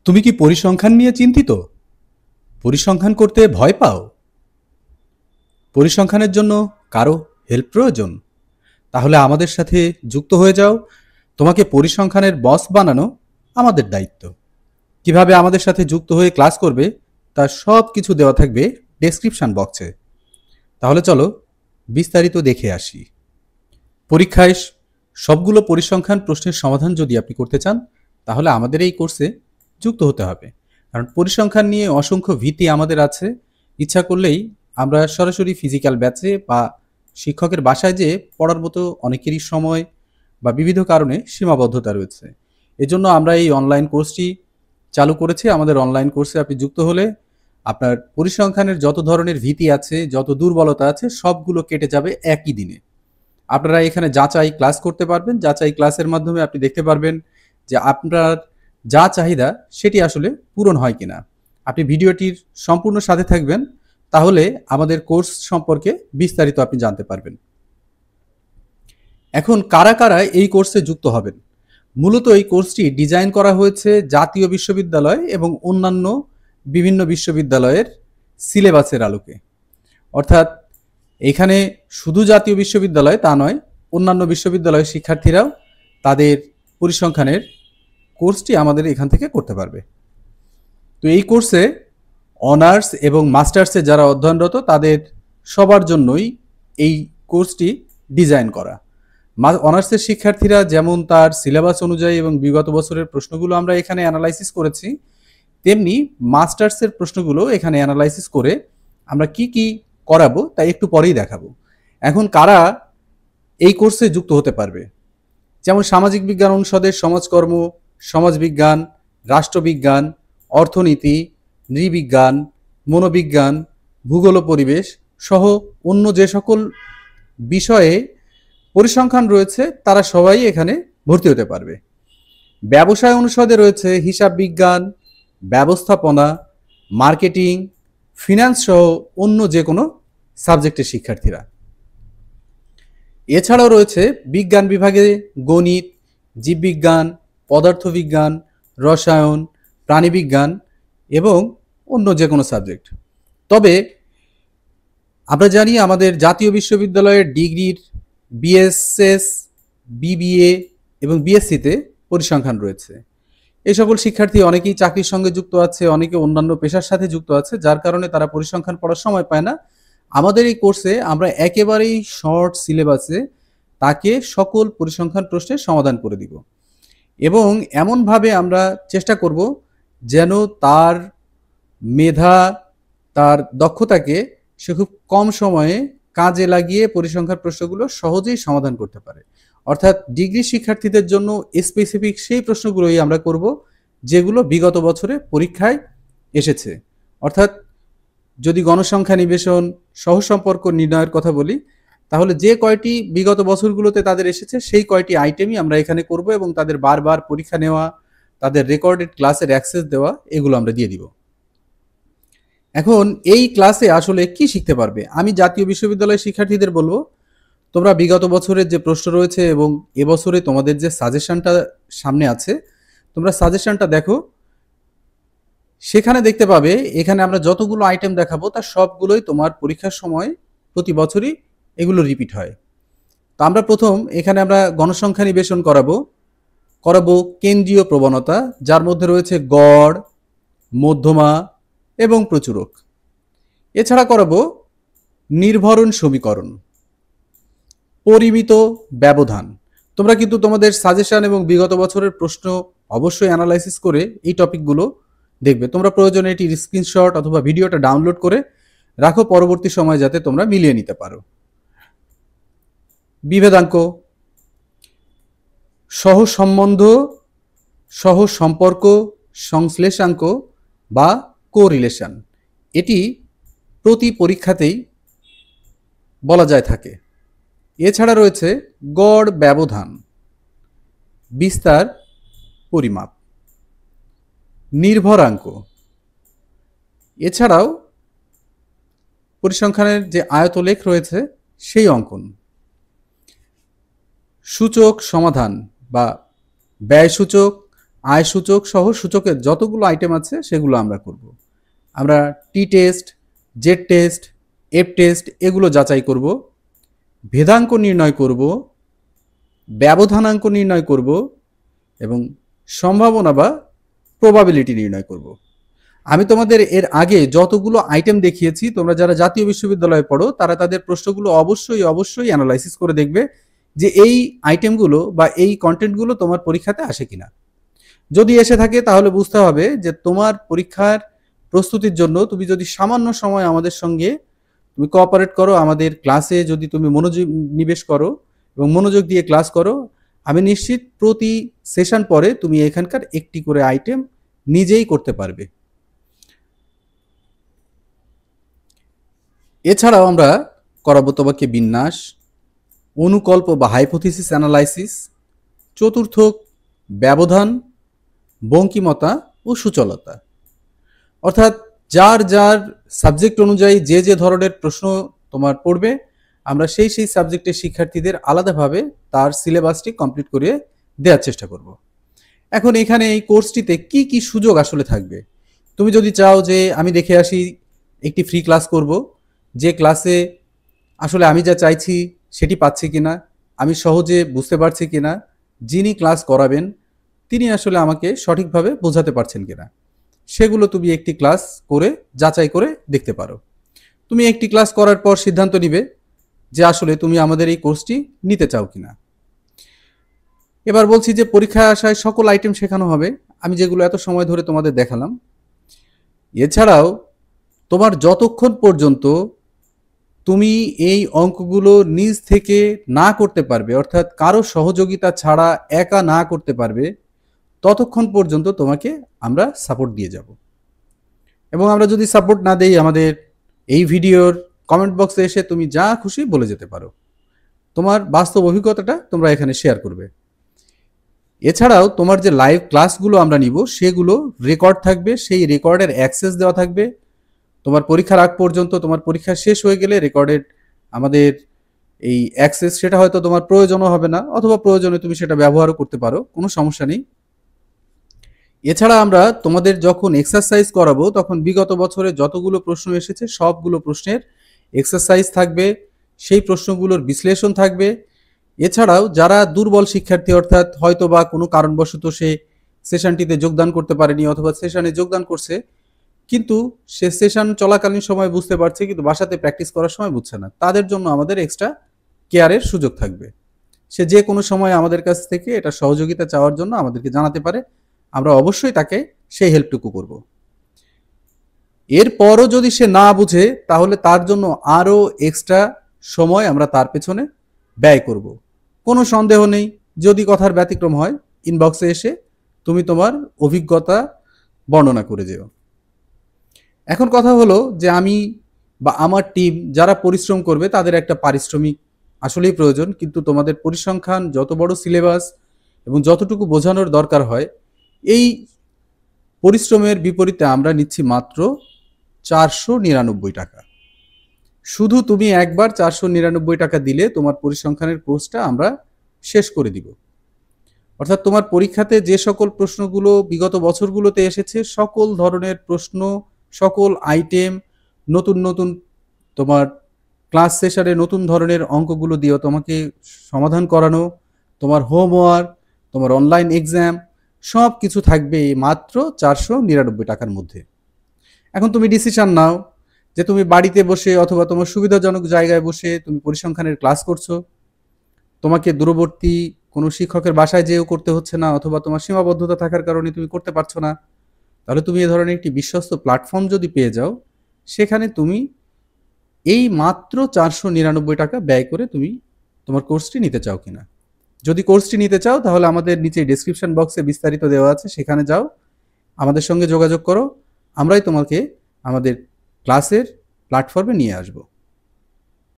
তুমি কি পরিসংখ্যান নিয়ে চিন্তিত? পরিসংখ্যান করতে ভয় পাও? পরিসংখ্যানের জন্য কারো হেল্প প্রয়োজন? তাহলে আমাদের সাথে যুক্ত হয়ে যাও। তোমাকে পরিসংখ্যানের বস বানানো আমাদের দায়িত্ব। কিভাবে আমাদের সাথে যুক্ত হয়ে ক্লাস করবে তার সব কিছু দেওয়া থাকবে ডেসক্রিপশন বক্সে। তাহলে চলো বিস্তারিত দেখে আসি। পরীক্ষায় সবগুলো পরিসংখ্যান প্রশ্নের সমাধান যদি আপনি করতে চান তাহলে আমাদের এই কোর্সে যুক্ত হতে হবে। কারণ পরিসংখ্যান নিয়ে অসংখ্য ভীতি আমাদের আছে। ইচ্ছা করলেই আমরা সরাসরি ফিজিক্যাল ব্যাচে বা শিক্ষকের বাসায় যেয়ে পড়ার মতো অনেকেরই সময় বা বিবিধ কারণে সীমাবদ্ধতা রয়েছে। এজন্য আমরা এই অনলাইন কোর্সটি চালু করেছি। আমাদের অনলাইন কোর্সে আপনি যুক্ত হলে আপনার পরিসংখ্যানের যত ধরনের ভীতি আছে, যত দুর্বলতা আছে সবগুলো কেটে যাবে একই দিনে। আপনারা এখানে যাচাই ক্লাস করতে পারবেন। যাচাই ক্লাসের মাধ্যমে আপনি দেখতে পারবেন যে আপনার যা চাহিদা সেটি আসলে পূরণ হয় কিনা। আপনি ভিডিওটির সম্পূর্ণ সাথে থাকবেন, তাহলে আমাদের কোর্স সম্পর্কে বিস্তারিত আপনি জানতে পারবেন। এখন কারা কারা এই কোর্সে যুক্ত হবেন? মূলত এই কোর্সটি ডিজাইন করা হয়েছে জাতীয় বিশ্ববিদ্যালয় এবং অন্যান্য বিভিন্ন বিশ্ববিদ্যালয়ের সিলেবাসের আলোকে। অর্থাৎ এখানে শুধু জাতীয় বিশ্ববিদ্যালয় তা নয়, অন্যান্য বিশ্ববিদ্যালয়ের শিক্ষার্থীরাও তাদের পরিসংখ্যানের কোর্সটি আমাদের এখান থেকে করতে পারবে। তো এই কোর্সে অনার্স এবং মাস্টার্সে যারা অধ্যয়নরত তাদের সবার জন্যই এই কোর্সটি ডিজাইন করা। অনার্সের শিক্ষার্থীরা যেমন তার সিলেবাস অনুযায়ী এবং বিগত বছরের প্রশ্নগুলো আমরা এখানে অ্যানালাইসিস করেছি, তেমনি মাস্টার্সের প্রশ্নগুলো এখানে অ্যানালাইসিস করে আমরা কি কি করাবো তাই একটু পরেই দেখাবো। এখন কারা এই কোর্সে যুক্ত হতে পারবে? যেমন সামাজিক বিজ্ঞান অনুষদের সমাজকর্ম, সমাজবিজ্ঞান, রাষ্ট্রবিজ্ঞান, অর্থনীতি, নৃবিজ্ঞান, মনোবিজ্ঞান, ভূগোল ও পরিবেশ সহ অন্য যে সকল বিষয়ে পরিসংখ্যান রয়েছে তারা সবাই এখানে ভর্তি হতে পারবে। ব্যবসায় অনুষদে রয়েছে হিসাব বিজ্ঞান, ব্যবস্থাপনা, মার্কেটিং, ফিনান্স সহ অন্য যে কোনো সাবজেক্টের শিক্ষার্থীরা। এছাড়াও রয়েছে বিজ্ঞান বিভাগে গণিত, জীববিজ্ঞান, পদার্থবিজ্ঞান, রসায়ন, প্রাণীবিজ্ঞান এবং অন্য যে কোনো সাবজেক্ট। তবে আমরা জানি আমাদের জাতীয় বিশ্ববিদ্যালয়ের ডিগ্রির বিএসএস, বিবিএ এবং বিএসসিতে পরিসংখ্যান রয়েছে। এই সকল শিক্ষার্থী অনেকেই চাকরির সঙ্গে যুক্ত আছে, অনেকে অন্যান্য পেশার সাথে যুক্ত আছে, যার কারণে তারা পরিসংখ্যান পড়ার সময় পায় না। আমাদের এই কোর্সে আমরা একেবারেই শর্ট সিলেবাসে তাকে সকল পরিসংখ্যান প্রশ্নের সমাধান করে দিব এবং এমনভাবে আমরা চেষ্টা করব যেন তার মেধা, তার দক্ষতাকে সে খুব কম সময়ে কাজে লাগিয়ে পরিসংখ্যান প্রশ্নগুলো সহজেই সমাধান করতে পারে। অর্থাৎ ডিগ্রি শিক্ষার্থীদের জন্য স্পেসিফিক সেই প্রশ্নগুলোই আমরা করব যেগুলো বিগত বছরে পরীক্ষায় এসেছে। অর্থাৎ যদি গণসংখ্যা নিবেশন, সহসম্পর্ক নির্ণয়ের কথা বলি, তাহলে যে কয়টি বিগত বছরগুলোতে তাদের এসেছে সেই কয়টি আইটেমই আমরা এখানে করব এবং তাদের বারবার পরীক্ষা নেওয়া, তাদের রেকর্ডেড ক্লাসের অ্যাক্সেস দেওয়া, এগুলো আমরা দিয়ে দিব। এখন এই ক্লাসে আসলে কি শিখতে পারবে? আমি জাতীয় বিশ্ববিদ্যালয়ের শিক্ষার্থীদের বলবো, তোমরা বিগত বছরের যে প্রশ্ন রয়েছে এবং এবছরে তোমাদের যে সাজেশনটা সামনে আছে, তোমরা সাজেশনটা দেখো। সেখানে দেখতে পাবে এখানে আমরা যতগুলো আইটেম দেখাবো তার সবগুলোই তোমার পরীক্ষার সময় প্রতি বছরই এগুলো রিপিট হয়। তো আমরা প্রথম এখানে আমরা গণসংখ্যা নিবেশন করাবো কেন্দ্রীয় প্রবণতা, যার মধ্যে রয়েছে গড়, মধ্যমা এবং প্রচুরক। এছাড়া করাবো নির্ভরণ সমীকরণ, পরিমিত ব্যবধান। তোমরা কিন্তু তোমাদের সাজেশন এবং বিগত বছরের প্রশ্ন অবশ্যই অ্যানালাইসিস করে এই টপিকগুলো দেখবে। তোমরা প্রয়োজনে এটি স্ক্রিনশট অথবা ভিডিওটা ডাউনলোড করে রাখো, পরবর্তী সময় যাতে তোমরা মিলিয়ে নিতে পারো। বিভেদাঙ্ক, সহসম্বন্ধ, সহসম্পর্ক, সংশ্লেষাঙ্ক বা কোরিলেশন, এটি প্রতি পরীক্ষাতেই বলা যায় থাকে। এছাড়া রয়েছে গড় ব্যবধান, বিস্তার পরিমাপ, নির্ভরাঙ্ক। এছাড়াও পরিসংখ্যানের যে আয়তলেখ রয়েছে সেই অঙ্কন, সূচক সমাধান বা ব্যয় সূচক, আয় সূচক সহ সূচকের যতগুলো আইটেম আছে সেগুলো আমরা করব। আমরা T test, Z test, F test এগুলো যাচাই করব, ভেদাঙ্ক নির্ণয় করব, ব্যবধানাঙ্ক নির্ণয় করব এবং সম্ভাবনা বা প্রবাবিলিটি নির্ণয় করব। আমি তোমাদের এর আগে যতগুলো আইটেম দেখিয়েছি, তোমরা যারা জাতীয় বিশ্ববিদ্যালয়ে পড়ো তারা তাদের প্রশ্নগুলো অবশ্যই অ্যানালাইসিস করে দেখবে যে এই আইটেমগুলো বা এই কন্টেন্টগুলো তোমার পরীক্ষাতে আসে কিনা। যদি এসে থাকে তাহলে বুঝতে হবে যে তোমার পরীক্ষার প্রস্তুতির জন্য তুমি যদি সামান্য সময় আমাদের সঙ্গে তুমি কোঅপারেট করো, আমাদের ক্লাসে যদি তুমি মনোযোগ নিবেশ করো এবং মনোযোগ দিয়ে ক্লাস করো, আমি নিশ্চিত প্রতি সেশন পরে তুমি এখানকার একটি করে আইটেম নিজেই করতে পারবে। এছাড়াও আমরা করাবো তোমাকে বিন্যাস, অনুকল্প বা হাইপোথিসিস অ্যানালাইসিস, চতুর্থক ব্যবধান, বঙ্কিমতা ও সূচলতা। অর্থাৎ যার যার সাবজেক্ট অনুযায়ী যে যে ধরনের প্রশ্ন তোমার পড়বে, আমরা সেই সাবজেক্টের শিক্ষার্থীদের আলাদাভাবে তার সিলেবাসটি কমপ্লিট করে দেওয়ার চেষ্টা করব। এখন এখানে এই কোর্সটিতে কি কি সুযোগ আসলে থাকবে, তুমি যদি চাও যে আমি দেখে আসি একটি ফ্রি ক্লাস করব, যে ক্লাসে আসলে আমি যা চাইছি সেটি পাচ্ছি কিনা, আমি সহজে বুঝতে পারছি কিনা, যিনি ক্লাস করাবেন তিনি আসলে আমাকে সঠিকভাবে বোঝাতে পারছেন কিনা, সেগুলো তুমি একটি ক্লাস করে যাচাই করে দেখতে পারো। তুমি একটি ক্লাস করার পর সিদ্ধান্ত নিবে যে আসলে তুমি আমাদের এই কোর্সটি নিতে চাও কিনা। এবার বলছি যে পরীক্ষায় আসায় সকল আইটেম শেখানো হবে, আমি যেগুলো এত সময় ধরে তোমাদের দেখালাম। এছাড়াও তোমার যতক্ষণ পর্যন্ত তুমি এই অঙ্কগুলো নিজ থেকে না করতে পারবে, অর্থাৎ কারো সহযোগিতা ছাড়া একা না করতে পারবে, ততক্ষণ পর্যন্ত তোমাকে আমরা সাপোর্ট দিয়ে যাব। এবং আমরা যদি সাপোর্ট না দেই, আমাদের এই ভিডিওর কমেন্ট বক্সে এসে তুমি যা খুশি বলে যেতে পারো, তোমার বাস্তব অভিজ্ঞতাটা তোমরা এখানে শেয়ার করবে। এছাড়াও তোমার যে লাইভ ক্লাসগুলো আমরা নিব সেগুলো রেকর্ড থাকবে, সেই রেকর্ডের অ্যাক্সেস দেওয়া থাকবে তোমার পরীক্ষার আগ পর্যন্ত। তোমার পরীক্ষা শেষ হয়ে গেলে রেকর্ডেড আমাদের এই অ্যাক্সেস সেটা হয়তো তোমার প্রয়োজনও হবে না, অথবা প্রয়োজনে তুমি সেটা ব্যবহারও করতে পারো, কোনো সমস্যা নেই। এছাড়া আমরা তোমাদের যখন এক্সারসাইজ করাবো তখন বিগত বছরে যতগুলো প্রশ্ন এসেছে সবগুলো প্রশ্নের এক্সারসাইজ থাকবে, সেই প্রশ্নগুলোর বিশ্লেষণ থাকবে। এছাড়াও যারা দুর্বল শিক্ষার্থী, অর্থাৎ হয়তো বা কোনো কারণবশত সে সেশনটিতে যোগদান করতে পারেনি অথবা সেশনে যোগদান করছে কিন্তু সে সেশন চলাকালীন সময় বুঝতে পারছে কিন্তু বাসাতে প্র্যাকটিস করার সময় বুঝছে না, তাদের জন্য আমাদের এক্সট্রা কেয়ারের সুযোগ থাকবে। সে যে কোনো সময় আমাদের কাছ থেকে এটা সহযোগিতা চাওয়ার জন্য আমাদেরকে জানাতে পারে, আমরা অবশ্যই তাকে সেই হেল্পটুকু করব। এরপরও যদি সে না বুঝে তাহলে তার জন্য আরও এক্সট্রা সময় আমরা তার পেছনে ব্যয় করব। কোনো সন্দেহ নেই, যদি কথার ব্যতিক্রম হয় ইনবক্সে এসে তুমি তোমার অভিজ্ঞতা বর্ণনা করে যেও। এখন কথা হলো যে আমি বা আমার টিম যারা পরিশ্রম করবে তাদের একটা পারিশ্রমিক আসলেই প্রয়োজন, কিন্তু তোমাদের পরিসংখ্যান যত বড় সিলেবাস এবং যতটুকু বোঝানোর দরকার হয়, এই পরিশ্রমের বিপরীতে আমরা নিচ্ছি মাত্র 499 টাকা। শুধু তুমি একবার 499 টাকা দিলে তোমার পরিসংখ্যানের কোর্সটা আমরা শেষ করে দিব। অর্থাৎ তোমার পরীক্ষাতে যে সকল প্রশ্নগুলো বিগত বছরগুলোতে এসেছে, সকল ধরনের প্রশ্ন, সকল আইটেম, নতুন নতুন তোমার ক্লাস সেশনে নতুন ধরনের অঙ্কগুলো দিয়েও তোমাকে সমাধান করানো, তোমার হোমওয়ার্ক, তোমার অনলাইন এক্সাম সব কিছু থাকবে মাত্র 499 টাকার মধ্যে। এখন তুমি ডিসিশন নাও যে তুমি বাড়িতে বসে অথবা তোমার সুবিধাজনক জায়গায় বসে তুমি পরিসংখ্যানের ক্লাস করছো, তোমাকে দূরবর্তী কোনো শিক্ষকের বাসায় যেও করতে হচ্ছে না, অথবা তোমার সীমাবদ্ধতা থাকার কারণে তুমি করতে পারছো না, তাহলে তুমি এ ধরনের একটি বিশ্বস্ত প্ল্যাটফর্ম যদি পেয়ে যাও, সেখানে তুমি এই মাত্র 499 টাকা ব্যয় করে তুমি তোমার কোর্সটি নিতে চাও কিনা। যদি কোর্সটি নিতে চাও তাহলে আমাদের নিচে ডেসক্রিপশন বক্সে বিস্তারিত দেওয়া আছে, সেখানে যাও, আমাদের সঙ্গে যোগাযোগ করো, আমরাই তোমাকে আমাদের ক্লাসের প্ল্যাটফর্মে নিয়ে আসবো।